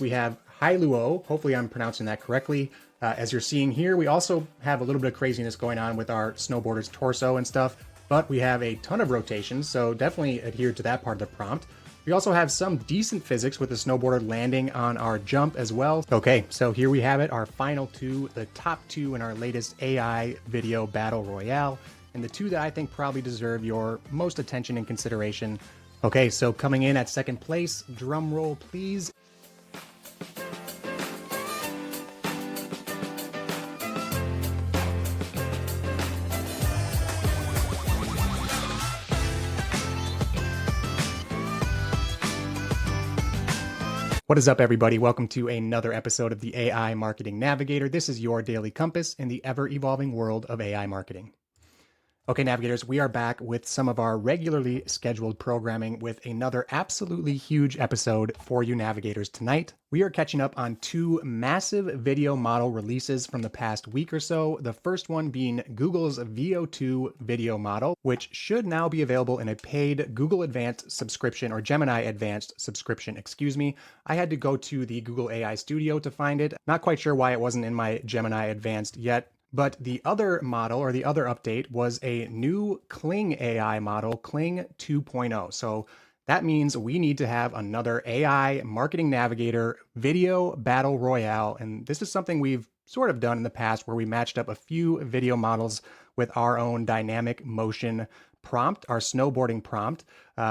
We have Hailuo, hopefully I'm pronouncing that correctly. As you're seeing here, we also have a little bit of craziness going on with our snowboarder's torso and stuff, but we have a ton of rotations, so definitely adhere to that part of the prompt. We also have some decent physics with the snowboarder landing on our jump as well. Okay, so here we have it, our final two, the top two in our latest AI video battle royale, and the two that I think probably deserve your most attention and consideration. Okay, so coming in at second place, drum roll please. What is up, everybody? Welcome to another episode of the AI Marketing Navigator. This is your daily compass in the ever-evolving world of AI marketing. Okay, navigators, we are back with some of our regularly scheduled programming with another absolutely huge episode for you navigators tonight. We are catching up on two massive video model releases from the past week or so. The first one being Google's VO2 video model, which should now be available in a paid Google Advanced subscription, or Gemini Advanced subscription, excuse me. I had to go to the Google AI Studio to find it. Not quite sure why it wasn't in my Gemini Advanced yet. But the other model, or the other update, was a new Kling AI model, Kling 2.0. So that means we need to have another AI marketing navigator video battle royale. And this is something we've sort of done in the past where we matched up a few video models with our own dynamic motion prompt, our snowboarding prompt,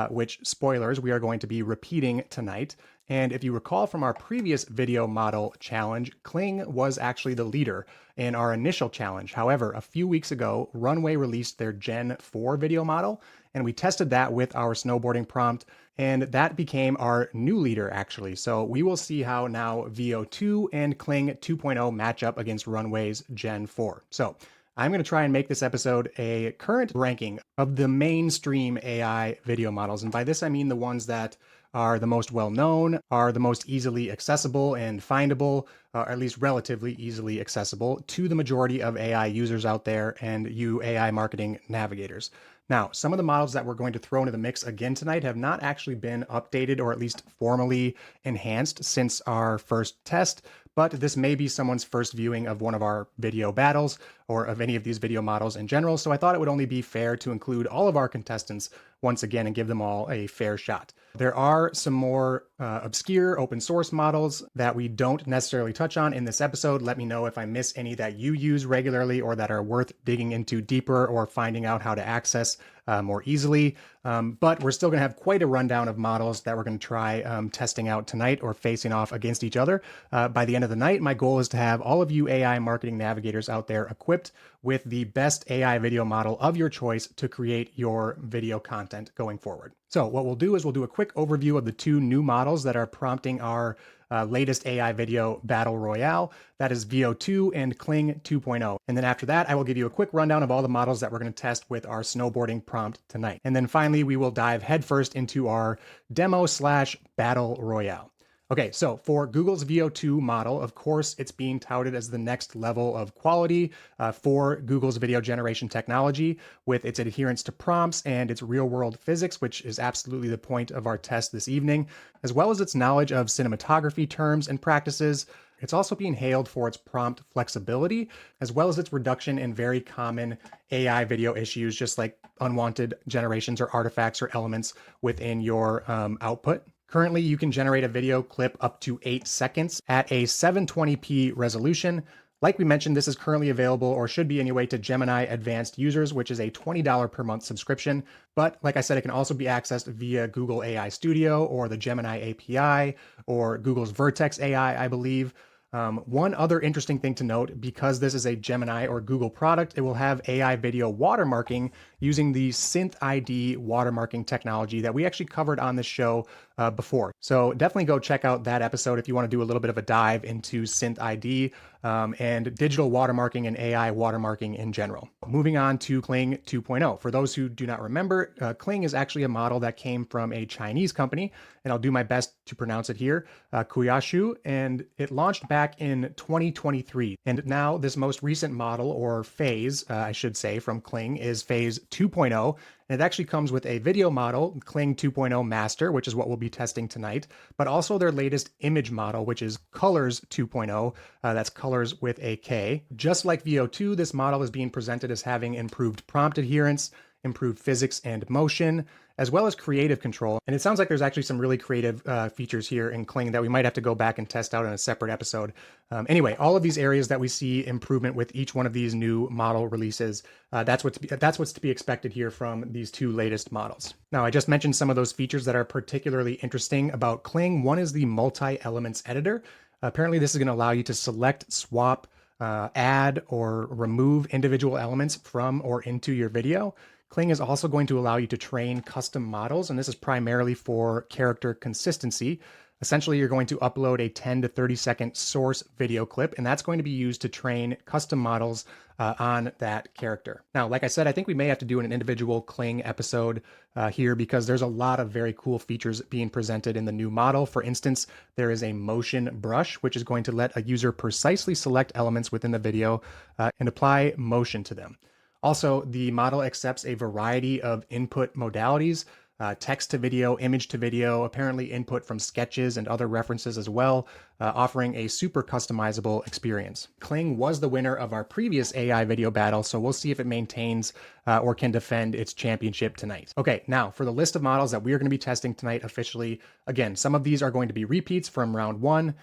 which, spoilers, we are going to be repeating tonight. And if you recall from our previous video model challenge, Kling was actually the leader in our initial challenge. However, a few weeks ago, Runway released their Gen 4 video model, and we tested that with our snowboarding prompt, and that became our new leader, actually. So we will see how now VO2 and Kling 2.0 match up against Runway's Gen 4. So I'm going to try and make this episode a current ranking of the mainstream AI video models. And by this, I mean the ones that are the most well-known, are the most easily accessible and findable, or at least relatively easily accessible to the majority of AI users out there and you AI marketing navigators. Now, some of the models that we're going to throw into the mix again tonight have not actually been updated or at least formally enhanced since our first test, but this may be someone's first viewing of one of our video battles or of any of these video models in general, so I thought it would only be fair to include all of our contestants once again and give them all a fair shot. There are some more obscure open source models that we don't necessarily touch on in this episode. Let me know if I miss any that you use regularly or that are worth digging into deeper or finding out how to access more easily. But we're still going to have quite a rundown of models that we're going to try testing out tonight or facing off against each other. By the end of the night, my goal is to have all of you AI marketing navigators out there equipped with the best AI video model of your choice to create your video content going forward. So what we'll do is we'll do a quick overview of the two new models that are prompting our latest AI video battle royale. That is VO2 and Kling 2.0. And then after that, I will give you a quick rundown of all the models that we're going to test with our snowboarding prompt tonight. And then finally, we will dive headfirst into our demo/battle royale. Okay, so for Google's VO2 model, of course, it's being touted as the next level of quality for Google's video generation technology with its adherence to prompts and its real-world physics, which is absolutely the point of our test this evening, as well as its knowledge of cinematography terms and practices. It's also being hailed for its prompt flexibility, as well as its reduction in very common AI video issues, just like unwanted generations or artifacts or elements within your output. Currently, you can generate a video clip up to 8 seconds at a 720p resolution. Like we mentioned, this is currently available, or should be anyway, to Gemini Advanced users, which is a $20 per month subscription. But like I said, it can also be accessed via Google AI Studio or the Gemini API or Google's Vertex AI, I believe. One other interesting thing to note, because this is a Gemini or Google product, it will have AI video watermarking using the SynthID watermarking technology that we actually covered on this show before. So definitely go check out that episode if you want to do a little bit of a dive into SynthID and digital watermarking and AI watermarking in general. Moving on to Kling 2.0. For those who do not remember, Kling is actually a model that came from a Chinese company, and I'll do my best to pronounce it here, Kuyashu, and it launched back in 2023. And now this most recent model, or phase, I should say, from Kling is phase 2.0, And it actually comes with a video model, Kling 2.0 Master, which is what we'll be testing tonight, but also their latest image model, which is Colors 2.0. That's Colors with a K. Just like VO2, this model is being presented as having improved prompt adherence, improved physics and motion, as well as creative control. And it sounds like there's actually some really creative features here in Kling that we might have to go back and test out in a separate episode. Anyway, all of these areas that we see improvement with each one of these new model releases, that's what's to be expected here from these two latest models. Now, I just mentioned some of those features that are particularly interesting about Kling. One is the multi-elements editor. Apparently, this is going to allow you to select, swap, add, or remove individual elements from or into your video. Kling is also going to allow you to train custom models, and this is primarily for character consistency. Essentially, you're going to upload a 10 to 30 second source video clip, and that's going to be used to train custom models on that character. Now, like I said, I think we may have to do an individual Kling episode here because there's a lot of very cool features being presented in the new model. For instance, there is a motion brush, which is going to let a user precisely select elements within the video and apply motion to them. Also, the model accepts a variety of input modalities, text to video, image to video, apparently input from sketches and other references as well, offering a super customizable experience. Kling was the winner of our previous AI video battle, so we'll see if it maintains or can defend its championship tonight. Okay, now for the list of models that we are going to be testing tonight officially, again, some of these are going to be repeats from round one,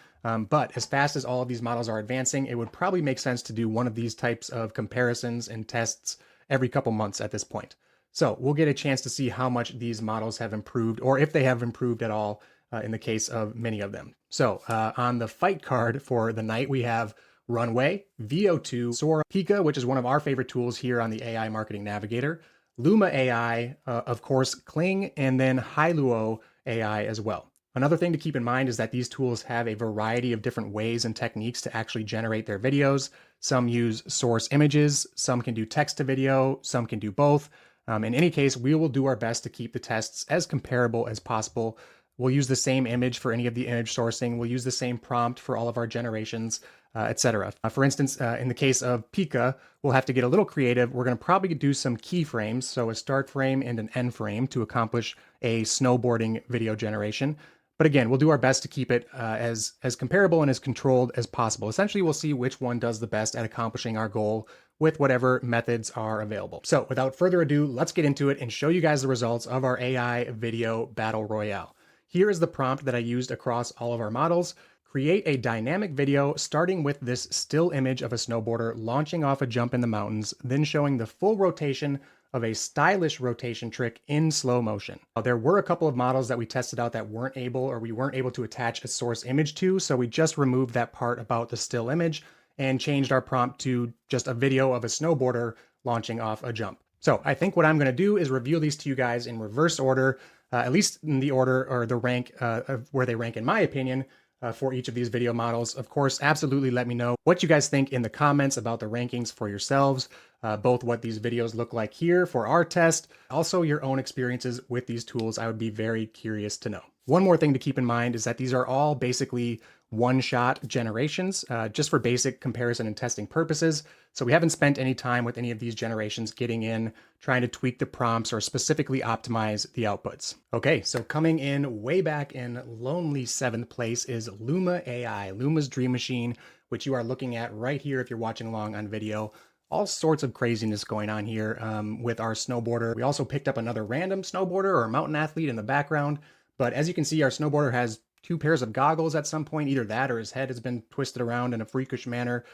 but as fast as all of these models are advancing, it would probably make sense to do one of these types of comparisons and tests every couple months at this point. So we'll get a chance to see how much these models have improved, or if they have improved at all in the case of many of them. So on the fight card for the night, we have Runway, VO2, Sora, Pika, which is one of our favorite tools here on the AI Marketing Navigator, Luma AI, of course, Kling, and then Hailuo AI as well. Another thing to keep in mind is that these tools have a variety of different ways and techniques to actually generate their videos. Some use source images, some can do text to video, some can do both. In any case, we will do our best to keep the tests as comparable as possible. We'll use the same image for any of the image sourcing. We'll use the same prompt for all of our generations, etc. For instance, in the case of Pika, we'll have to get a little creative. We're going to probably do some keyframes, so a start frame and an end frame to accomplish a snowboarding video generation. But again, we'll do our best to keep it as comparable and as controlled as possible. Essentially, we'll see which one does the best at accomplishing our goal with whatever methods are available. So without further ado, let's get into it and show you guys the results of our AI video battle royale. Here is the prompt that I used across all of our models. Create a dynamic video starting with this still image of a snowboarder launching off a jump in the mountains, then showing the full rotation of a stylish rotation trick in slow motion. Now, there were a couple of models that we tested out that we weren't able to attach a source image to, so we just removed that part about the still image and changed our prompt to just a video of a snowboarder launching off a jump. So I think what I'm going to do is reveal these to you guys in reverse order, at least in the order or the rank of where they rank in my opinion for each of these video models. Of course, absolutely let me know what you guys think in the comments about the rankings for yourselves, both what these videos look like here for our test, also your own experiences with these tools. I would be very curious to know. One more thing to keep in mind is that these are all basically one-shot generations, just for basic comparison and testing purposes. So we haven't spent any time with any of these generations getting in, trying to tweak the prompts or specifically optimize the outputs. Okay, so coming in way back in lonely 7th place is Luma AI, Luma's Dream Machine, which you are looking at right here if you're watching along on video. All sorts of craziness going on here with our snowboarder. We also picked up another random snowboarder or mountain athlete in the background. But as you can see, our snowboarder has 2 pairs of goggles at some point, either that or his head has been twisted around in a freakish manner.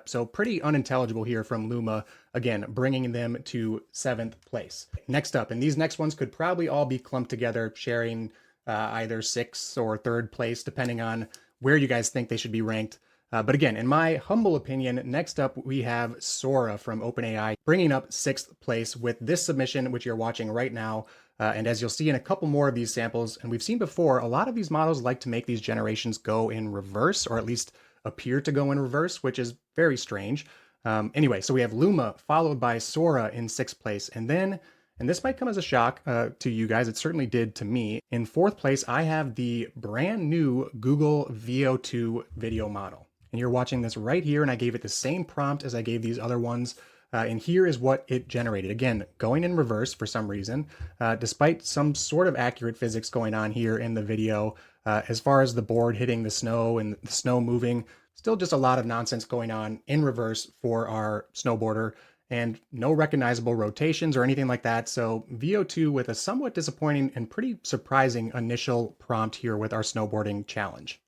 So pretty unintelligible here from Luma, again, bringing them to 7th place. Next up, and these next ones could probably all be clumped together, sharing either 6th or 3rd place, depending on where you guys think they should be ranked. But again, in my humble opinion, next up we have Sora from OpenAI, bringing up 6th place with this submission, which you're watching right now. And as you'll see in a couple more of these samples, and we've seen before, a lot of these models like to make these generations go in reverse, or at least appear to go in reverse, which is very strange. Anyway, so we have Luma followed by Sora in 6th place. And then, and this might come as a shock to you guys, it certainly did to me, in 4th place, I have the brand new Google VO2 video model. And you're watching this right here, and I gave it the same prompt as I gave these other ones. And here is what it generated. Again, going in reverse for some reason, despite some sort of accurate physics going on here in the video, as far as the board hitting the snow and the snow moving, still just a lot of nonsense going on in reverse for our snowboarder, and no recognizable rotations or anything like that. So VO2 with a somewhat disappointing and pretty surprising initial prompt here with our snowboarding challenge.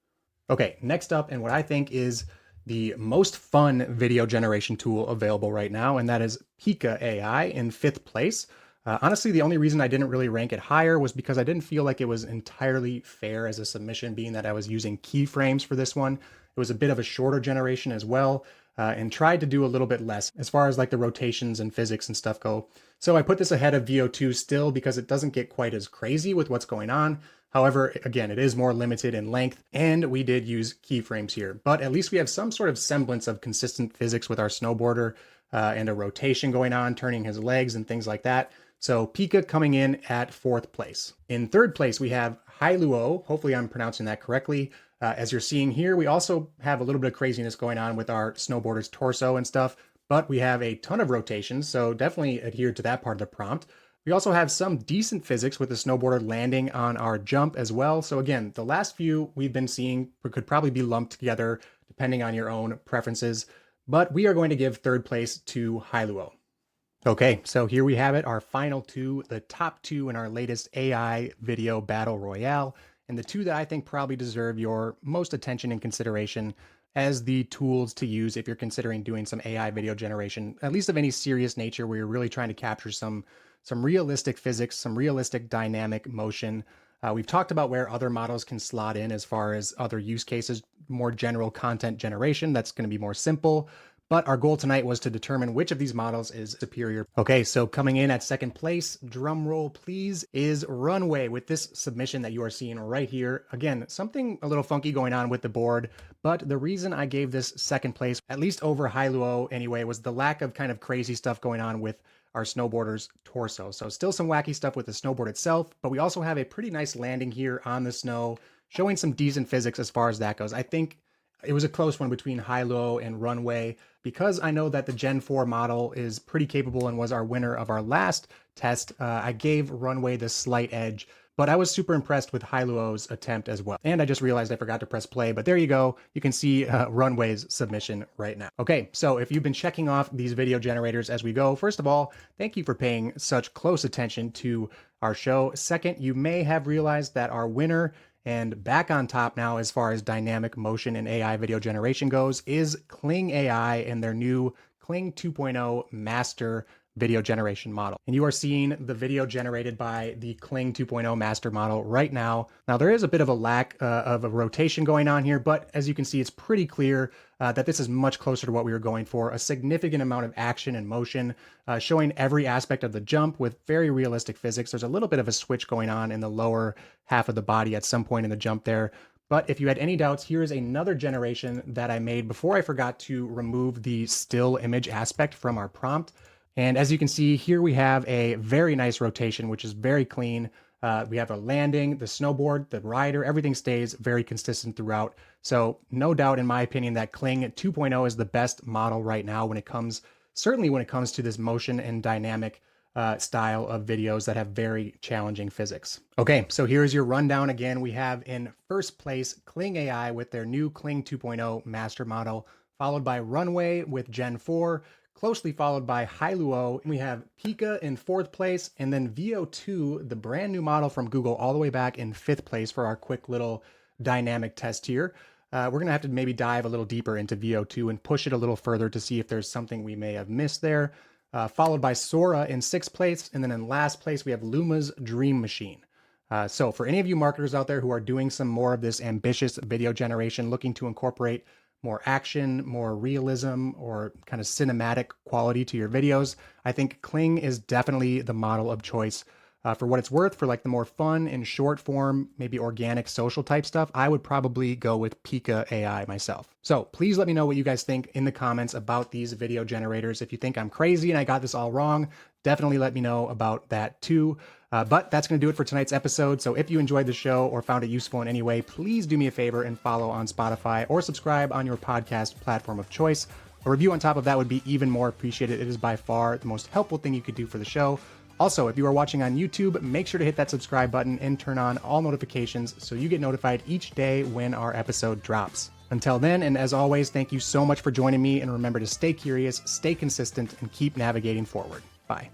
Okay, next up, and what I think is the most fun video generation tool available right now, and that is Pika AI in 5th place. Honestly, the only reason I didn't really rank it higher was because I didn't feel like it was entirely fair as a submission, being that I was using keyframes for this one. It was a bit of a shorter generation as well, and tried to do a little bit less as far as like the rotations and physics and stuff go. So I put this ahead of VO2 still because it doesn't get quite as crazy with what's going on. However, again, it is more limited in length, and we did use keyframes here. But at least we have some sort of semblance of consistent physics with our snowboarder and a rotation going on, turning his legs and things like that. So Pika coming in at 4th place. In 3rd place, we have Hailuo. Hopefully I'm pronouncing that correctly. As you're seeing here, we also have a little bit of craziness going on with our snowboarder's torso and stuff, but we have a ton of rotations, so definitely adhere to that part of the prompt. We also have some decent physics with the snowboarder landing on our jump as well. So again, the last few we've been seeing could probably be lumped together depending on your own preferences, but we are going to give 3rd place to Hailuo. Okay, so here we have it, our final two, the top two in our latest AI video battle royale, and the two that I think probably deserve your most attention and consideration as the tools to use if you're considering doing some AI video generation, at least of any serious nature, where you're really trying to capture some realistic physics, some realistic dynamic motion. We've talked about where other models can slot in as far as other use cases, more general content generation. That's going to be more simple. But our goal tonight was to determine which of these models is superior. Okay, so coming in at 2nd place, drum roll please, is Runway with this submission that you are seeing right here. Again, something a little funky going on with the board, but the reason I gave this 2nd place, at least over Hailuo anyway, was the lack of kind of crazy stuff going on with our snowboarder's torso. So still some wacky stuff with the snowboard itself, but we also have a pretty nice landing here on the snow, showing some decent physics as far as that goes. I think it was a close one between Hailuo and Runway, because I know that the Gen 4 model is pretty capable and was our winner of our last test. I gave Runway the slight edge, but I was super impressed with Hailuo's attempt as well. And I just realized I forgot to press play, but there you go. You can see Runway's submission right now. Okay, so if you've been checking off these video generators as we go, first of all, thank you for paying such close attention to our show. Second, you may have realized that our winner and back on top now as far as dynamic motion and AI video generation goes is Kling AI and their new Kling 2.0 Master video generation model. And you are seeing the video generated by the Kling 2.0 Master model right now. Now there is a bit of a lack of a rotation going on here, but as you can see, it's pretty clear that this is much closer to what we were going for. A significant amount of action and motion, showing every aspect of the jump with very realistic physics. There's a little bit of a switch going on in the lower half of the body at some point in the jump there. But if you had any doubts, here is another generation that I made before I forgot to remove the still image aspect from our prompt. And as you can see, here we have a very nice rotation, which is very clean. We have a landing, the snowboard, the rider, everything stays very consistent throughout. So no doubt, in my opinion, that Kling 2.0 is the best model right now certainly when it comes to this motion and dynamic style of videos that have very challenging physics. Okay, so here's your rundown again. We have in 1st place Kling AI with their new Kling 2.0 Master model, followed by Runway with Gen 4, closely followed by Hailuo. We have Pika in 4th place, and then VO2, the brand new model from Google, all the way back in 5th place for our quick little dynamic test here. We're going to have to maybe dive a little deeper into VO2 and push it a little further to see if there's something we may have missed there. Followed by Sora in 6th place, and then in last place, we have Luma's Dream Machine. So for any of you marketers out there who are doing some more of this ambitious video generation, looking to incorporate more action, more realism, or kind of cinematic quality to your videos, I think Kling is definitely the model of choice. For what it's worth, for like the more fun and short form, maybe organic social type stuff, I would probably go with Pika AI myself. So please let me know what you guys think in the comments about these video generators. If you think I'm crazy and I got this all wrong, definitely let me know about that too. But that's going to do it for tonight's episode. So if you enjoyed the show or found it useful in any way, please do me a favor and follow on Spotify or subscribe on your podcast platform of choice. A review on top of that would be even more appreciated. It is by far the most helpful thing you could do for the show. Also, if you are watching on YouTube, make sure to hit that subscribe button and turn on all notifications so you get notified each day when our episode drops. Until then, and as always, thank you so much for joining me, and remember to stay curious, stay consistent, and keep navigating forward. Bye.